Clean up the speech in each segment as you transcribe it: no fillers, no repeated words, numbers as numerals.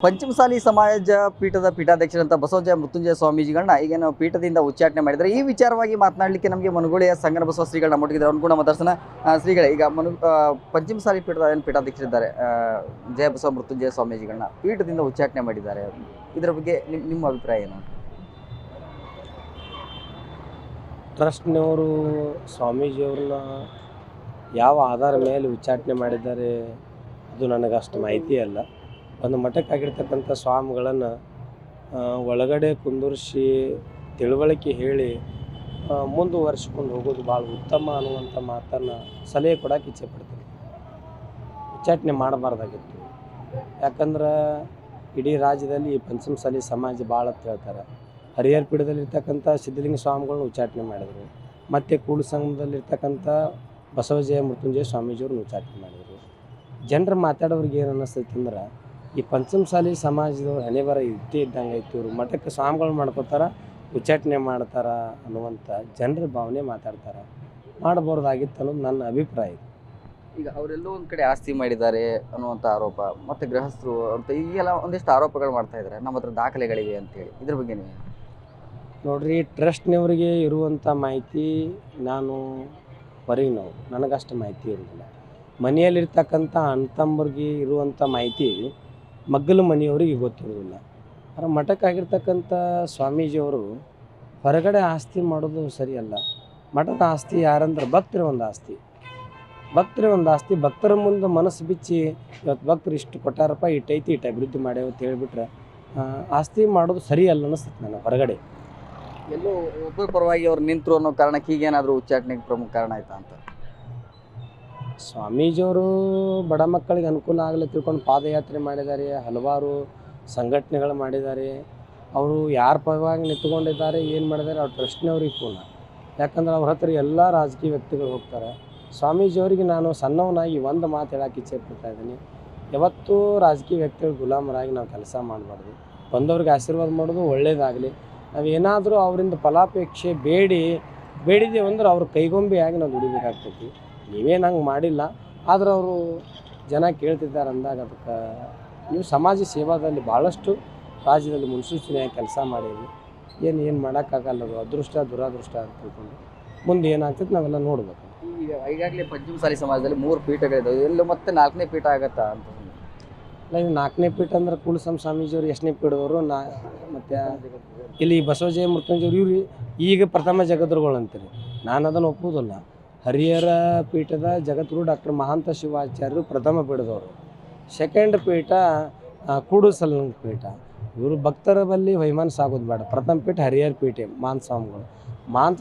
ಪಂಚಮಸಾಲಿ ಸಮಾಜ ಪೀಠದ ಪೀಠಾಧ್ಯಕ್ಷರಂತ ಬಸವಜಯ ಮೃತ್ಯುಂಜಯ ಸ್ವಾಮೀಜಿಗಳನ್ನ ಈಗ ನಾವು ಪೀಠದಿಂದ ಉಚ್ಚಾಟನೆ ಮಾಡಿದರೆ ಈ ವಿಚಾರವಾಗಿ ಮಾತನಾಡಲಿಕ್ಕೆ ನಮಗೆ ಮನುಗುಳಿಯ ಸಂಗನ ಬಸವ ಶ್ರೀಗಳನ್ನ ಮುಟ್ಟಿದ್ದಾರೆ. ಅವ್ರನ್ನ ಕೂಡ ಮಾತಾಡ್ಸೋಣ. ಶ್ರೀಗಳೇ, ಈಗ ಪಂಚಮಸಾಲಿ ಪೀಠದ ಏನು ಪೀಠಾಧ್ಯಕ್ಷರಿದ್ದಾರೆ ಜಯ ಬಸವ ಮೃತ್ಯುಂಜಯ ಸ್ವಾಮೀಜಿಗಳನ್ನ ಪೀಠದಿಂದ ಉಚ್ಚಾಟನೆ ಮಾಡಿದ್ದಾರೆ. ಇದರ ಬಗ್ಗೆ ನಿಮ್ಮ ಅಭಿಪ್ರಾಯ ಏನು? ಟ್ರಸ್ಟ್ನವರು ಸ್ವಾಮೀಜಿಯವ್ರನ್ನ ಯಾವ ಆಧಾರ ಮೇಲೆ ಉಚ್ಚಾಟನೆ ಮಾಡಿದ್ದಾರೆ ಅದು ನನಗಷ್ಟು ಮಾಹಿತಿ ಅಲ್ಲ. ಒಂದು ಮಠಕ್ಕಾಗಿರ್ತಕ್ಕಂಥ ಸ್ವಾಮಿಗಳನ್ನು ಒಳಗಡೆ ಕುಂದರ್ಸಿ ತಿಳುವಳಿಕೆ ಹೇಳಿ ಮುಂದುವರಿಸ್ಕೊಂಡು ಹೋಗೋದು ಭಾಳ ಉತ್ತಮ ಅನ್ನುವಂಥ ಮಾತನ್ನು ಸಲಹೆ ಕೊಡೋಕೆ ಇಚ್ಛೆ ಪಡ್ತೀನಿ. ಉಚ್ಚಾಟನೆ ಮಾಡಬಾರ್ದಾಗಿತ್ತು. ಯಾಕಂದ್ರೆ ಇಡೀ ರಾಜ್ಯದಲ್ಲಿ ಈ ಪಂಚಮಸಾಲಿ ಸಮಾಜ ಭಾಳ ಅಂತ ಹೇಳ್ತಾರೆ. ಹರಿಹರ ಪೀಠದಲ್ಲಿರ್ತಕ್ಕಂಥ ಸಿದ್ಧಲಿಂಗ ಸ್ವಾಮಿಗಳನ್ನ ಉಚ್ಚಾಟನೆ ಮಾಡಿದರು. ಮತ್ತು ಕೂಡು ಸಂಘದಲ್ಲಿರ್ತಕ್ಕಂಥ ಬಸವಜಯ ಮೃತ್ಯುಂಜಯ ಸ್ವಾಮೀಜಿಯವ್ರನ್ನ ಉಚ್ಚಾಟನೆ ಮಾಡಿದರು. ಜನರು ಮಾತಾಡೋರಿಗೆ ಏನು ಅನ್ನಿಸ್ತೈತೆ ಅಂದ್ರೆ, ಈ ಪಂಚಮಸಾಲಿ ಸಮಾಜದವ್ರು ಹಣೆ ಬರ ಇದ್ದೇ ಇದ್ದಂಗೆ ಐತಿ, ಇವರು ಮಠಕ್ಕೆ ಸ್ವಾಮಿಗಳು ಮಾಡ್ಕೋತಾರ, ಉಚ್ಚಾಟನೆ ಮಾಡ್ತಾರ ಅನ್ನುವಂಥ ಜನರ ಭಾವನೆ ಮಾತಾಡ್ತಾರೆ. ಮಾಡಬಾರ್ದಾಗಿತ್ತು ಅನ್ನೋದು ನನ್ನ ಅಭಿಪ್ರಾಯ. ಈಗ ಅವರೆಲ್ಲೋ ಒಂದು ಕಡೆ ಆಸ್ತಿ ಮಾಡಿದ್ದಾರೆ ಅನ್ನುವಂಥ ಆರೋಪ, ಮತ್ತು ಗೃಹಸ್ಥರು ಅಂತ ಈಗೆಲ್ಲ ಒಂದಿಷ್ಟು ಆರೋಪಗಳು ಮಾಡ್ತಾ ಇದ್ದಾರೆ. ನಮ್ಮ ಹತ್ರ ದಾಖಲೆಗಳಿವೆ ಅಂತೇಳಿ, ಇದ್ರ ಬಗ್ಗೆ ನೀವು ನೋಡ್ರಿ, ಟ್ರಸ್ಟ್ನವರಿಗೆ ಇರುವಂಥ ಮಾಹಿತಿ ನಾನು ಹೊರಗೆ ನನಗಷ್ಟು ಮಾಹಿತಿ ಇರೋದಿಲ್ಲ. ಮನೆಯಲ್ಲಿರ್ತಕ್ಕಂಥ ಅಣ್ತಂಬರಿಗೆ ಇರುವಂಥ ಮಾಹಿತಿ ಮಗ್ಗಲ ಮನೆಯವರಿಗೆ ಗೊತ್ತಿರೋದಿಲ್ಲ. ಆದರೆ ಮಠಕ್ಕಾಗಿರ್ತಕ್ಕಂಥ ಸ್ವಾಮೀಜಿಯವರು ಹೊರಗಡೆ ಆಸ್ತಿ ಮಾಡೋದು ಸರಿಯಲ್ಲ. ಮಠದ ಆಸ್ತಿ ಯಾರಂದ್ರೆ ಭಕ್ತರ ಒಂದು ಆಸ್ತಿ. ಭಕ್ತರ ಮುಂದೆ ಮನಸ್ಸು ಬಿಚ್ಚಿ ಇವತ್ತು ಭಕ್ತರು ಇಷ್ಟು ಕೊಟ್ಟಾರಪ್ಪ, ಇಟ್ಟೈತಿ, ಇಟ್ಟು ಅಭಿವೃದ್ಧಿ ಮಾಡ್ಯಾವ ಅಂತ ಹೇಳಿಬಿಟ್ರೆ ಆಸ್ತಿ ಮಾಡೋದು ಸರಿಯಲ್ಲ ಅನ್ನಿಸ್ತದೆ ನನಗೆ. ಹೊರಗಡೆ ಎಲ್ಲೋ ಒಬ್ಬರ ಪರವಾಗಿ ಅವ್ರು ನಿಂತರು ಅನ್ನೋ ಕಾರಣಕ್ಕೆ ಹೀಗೇನಾದರೂ ಉಚ್ಚಾಟನೆಗೆ ಪ್ರಮುಖ ಕಾರಣ ಆಯ್ತಾ ಅಂತ? ಸ್ವಾಮೀಜಿಯವರು ಬಡ ಮಕ್ಕಳಿಗೆ ಅನುಕೂಲ ಆಗಲಿ ತಿಳ್ಕೊಂಡು ಪಾದಯಾತ್ರೆ ಮಾಡಿದ್ದಾರೆ, ಹಲವಾರು ಸಂಘಟನೆಗಳು ಮಾಡಿದ್ದಾರೆ. ಅವರು ಯಾರ ಪರವಾಗಿ ನಿಂತ್ಕೊಂಡಿದ್ದಾರೆ, ಏನು ಮಾಡಿದ್ದಾರೆ, ಅವ್ರ ಟ್ರಸ್ಟ್ನವ್ರಿಗೆ ಪೂರ್ಣ. ಯಾಕಂದ್ರೆ ಅವ್ರ ಹತ್ರ ಎಲ್ಲ ರಾಜಕೀಯ ವ್ಯಕ್ತಿಗಳು ಹೋಗ್ತಾರೆ. ಸ್ವಾಮೀಜಿಯವರಿಗೆ ನಾನು ಸಣ್ಣವನಾಗಿ ಒಂದು ಮಾತು ಹೇಳೋಕೆ ಇಚ್ಛೆ ಪಡ್ತಾ ಇದ್ದೀನಿ. ಯಾವತ್ತೂ ರಾಜಕೀಯ ವ್ಯಕ್ತಿಗಳು ಗುಲಾಮರಾಗಿ ನಾವು ಕೆಲಸ ಮಾಡಬಾರ್ದು. ಬಂದವ್ರಿಗೆ ಆಶೀರ್ವಾದ ಮಾಡೋದು ಒಳ್ಳೆಯದಾಗಲಿ. ನಾವೇನಾದರೂ ಅವರಿಂದ ಫಲಾಪೇಕ್ಷೆ ಬೇಡಿದ್ದೇವೆ ಅಂದ್ರೆ ಅವ್ರ ಕೈಗೊಂಬೆಯಾಗಿ ನಾವು ದುಡಿಬೇಕಾಗ್ತೈತಿ. ನೀವೇನು ಹಂಗೆ ಮಾಡಿಲ್ಲ, ಆದ್ರೆ ಅವರು ಜನ ಕೇಳ್ತಿದ್ದಾರೆ ಅಂದಾಗ ಅದಕ್ಕೆ ನೀವು ಸಮಾಜ ಸೇವಾದಲ್ಲಿ ಭಾಳಷ್ಟು ರಾಜ್ಯದಲ್ಲಿ ಮುನ್ಸೂಚನೆಯಾಗಿ ಕೆಲಸ ಮಾಡೀವಿ. ಏನು ಮಾಡೋಕ್ಕಾಗಲ್ಲ, ಅದು ಅದೃಷ್ಟ ದುರಾದೃಷ್ಟ ಅಂತ ತಿಳ್ಕೊಂಡು ಮುಂದೆ ಏನಾಗ್ತೈತೆ ನಾವೆಲ್ಲ ನೋಡ್ಬೇಕು. ಈಗ ಈಗಾಗಲೇ ಪಂಚಮಸಾಲಿ ಸಮಾಜದಲ್ಲಿ 3 ಪೀಠಗಳಿದ್ದಾವೆ, ಎಲ್ಲೂ ಮತ್ತೆ 4ನೇ ಪೀಠ ಆಗತ್ತಾ ಅಂತ? ಅಲ್ಲ, ಇದು 4ನೇ ಪೀಠ ಅಂದ್ರೆ ಕೂಡಸಂ ಸ್ವಾಮೀಜಿಯವರು ಎಷ್ಟನೇ ಪೀಠದವರು, ಮತ್ತು ಇಲ್ಲಿ ಬಸವಜಯ ಮೃತ್ಯುಂಜಯವರು ಇವ್ರು ಈಗ ಪ್ರಥಮ ಜಗದ್ಗುರುಗಳು ಅಂತೀರಿ. ನಾನು ಅದನ್ನು ಒಪ್ಪುವುದಿಲ್ಲ. ಹರಿಹರ ಪೀಠದ ಜಗದ್ಗುರು ಡಾಕ್ಟರ್ ಮಹಾಂತ ಶಿವಾಚಾರ್ಯರು ಪ್ರಥಮ ಪೀಠದವರು. ಸೆಕೆಂಡ್ ಪೀಠ ಕೂಡುಸಲ ಪೀಠ. ಇವರು ಭಕ್ತರ ಬಳಿ ವೈಮಾನ ಸಾಗೋದು ಬೇಡ. ಪ್ರಥಮ ಪೀಠ ಹರಿಹರ ಪೀಠೆ ಮಹಾಂತ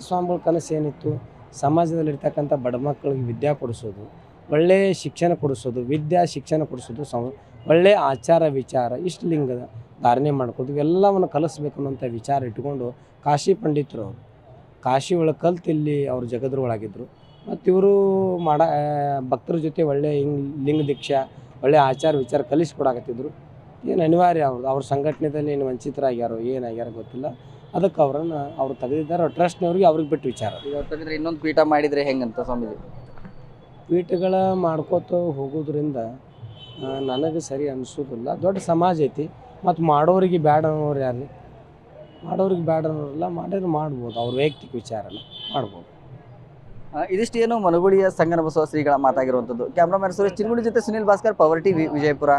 ಸ್ವಾಮಿಗಳ ಕನಸು ಏನಿತ್ತು? ಸಮಾಜದಲ್ಲಿರ್ತಕ್ಕಂಥ ಬಡ ಮಕ್ಕಳಿಗೆ ವಿದ್ಯಾ ಕೊಡಿಸೋದು, ಒಳ್ಳೆಯ ಶಿಕ್ಷಣ ಕೊಡಿಸೋದು, ಶಿಕ್ಷಣ ಕೊಡಿಸೋದು, ಒಳ್ಳೆಯ ಆಚಾರ ವಿಚಾರ, ಇಷ್ಟಲಿಂಗದ ಧಾರಣೆ ಮಾಡ್ಕೊದು, ಇವೆಲ್ಲವನ್ನು ಕಲಿಸ್ಬೇಕು ಅನ್ನೋಂಥ ವಿಚಾರ ಇಟ್ಕೊಂಡು ಕಾಶಿ ಪಂಡಿತರು ಅವರು ಕಾಶಿ ಒಳಗೆ ಕಲ್ತು ಇಲ್ಲಿ ಅವರು ಜಗದ್ಗುರುಗಳಾಗಿದ್ದರು. ಮತ್ತು ಇವರು ಭಕ್ತರ ಜೊತೆ ಒಳ್ಳೆಯ ಲಿಂಗ ದೀಕ್ಷಾ, ಒಳ್ಳೆಯ ಆಚಾರ ವಿಚಾರ ಕಲಿಸ್ಕೊಡಾಕತ್ತಿದ್ರು. ಏನು ಅನಿವಾರ್ಯ, ಅವ್ರ ಸಂಘಟನೆಯಲ್ಲಿ ಏನು ವಂಚಿತರಾಗ್ಯಾರೋ ಏನಾಗ್ಯಾರೋ ಗೊತ್ತಿಲ್ಲ. ಅದಕ್ಕೆ ಅವ್ರು ತೆಗೆದಿದ್ದಾರೆ. ಟ್ರಸ್ಟ್ನವ್ರಿಗೆ ಅವ್ರಿಗೆ ಬಿಟ್ಟು ವಿಚಾರ. ಈಗ ತೆಗೆದ್ರೆ ಇನ್ನೊಂದು ಪೀಠ ಮಾಡಿದರೆ ಹೆಂಗಂತ ಸ್ವಾಮೀಜಿ? ಪೀಠಗಳ ಮಾಡ್ಕೋತ ಹೋಗೋದ್ರಿಂದ ನನಗೆ ಸರಿ ಅನಿಸೋದಿಲ್ಲ. ದೊಡ್ಡ ಸಮಾಜ ಐತಿ, ಮತ್ತು ಮಾಡೋರಿಗೆ ಬೇಡ ಅನ್ನೋರು ಯಾರು? ಮಾಡೋರಿಗೆ ಬೇಡ ಅನ್ನೋರಲ್ಲ, ಮಾಡಿದ್ರೆ ಮಾಡ್ಬೋದು. ಅವ್ರ ವೈಯಕ್ತಿಕ ವಿಚಾರನ ಮಾಡ್ಬೋದು. ಇದಿಷ್ಟು ಏನು ಮನುಗುಳಿಯ ಸಂಗನ ಬಸವ ಶ್ರೀಗಳ ಮಾತಾಗಿರುವಂಥದ್ದು. ಕ್ಯಾಮ್ರಾಮನ್ ಸುರೇಶ್ ಚಿನ್ಗುಡಿ ಜೊತೆ ಸುನಿಲ್ ಭಾಸ್ಕರ್, ಪವರ್ ಟಿವಿ, ವಿಜಯಪುರ.